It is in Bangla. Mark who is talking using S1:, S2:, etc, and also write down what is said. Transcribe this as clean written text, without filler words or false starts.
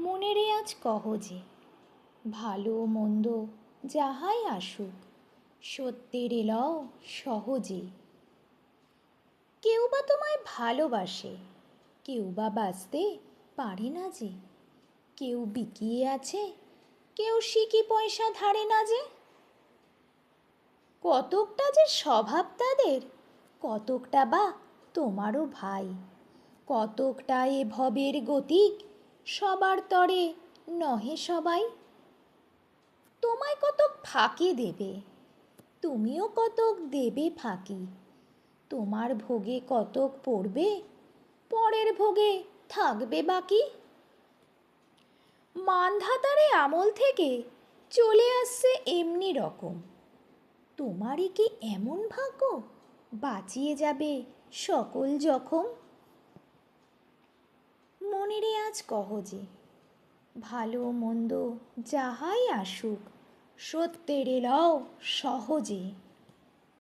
S1: মনেরে আজ কহ যে, ভালো মন্দ যাহাই আসুক, সত্যের এলও সহজে। কেউ বা তোমায় ভালোবাসে, কেউ বা বাঁচতে পারে না যে। কেউ বিকিয়ে আছে, কেউ সিকি পয়সা ধারে না যে। কতকটা যে স্বভাব তাদের, কতকটা বা তোমারও ভাই। কতকটা এ ভবের গতিক, সবার তরে নহে সবাই। তোমায় কতক ফাঁকি দেবে, তুমিও কতক দেবে ফাঁকি। তোমার ভোগে কতক পড়বে, পরের ভোগে থাকবে বাকি। মানধাতারে আমল থেকে চলে আসছে এমনি রকম। তোমারই কি এমন ভাগ্য, বাঁচিয়ে যাবে সকল জখম। মনেরে আজ কহ যে, ভালো মন্দ যাহাই আসুক, সত্যের এলও সহজে।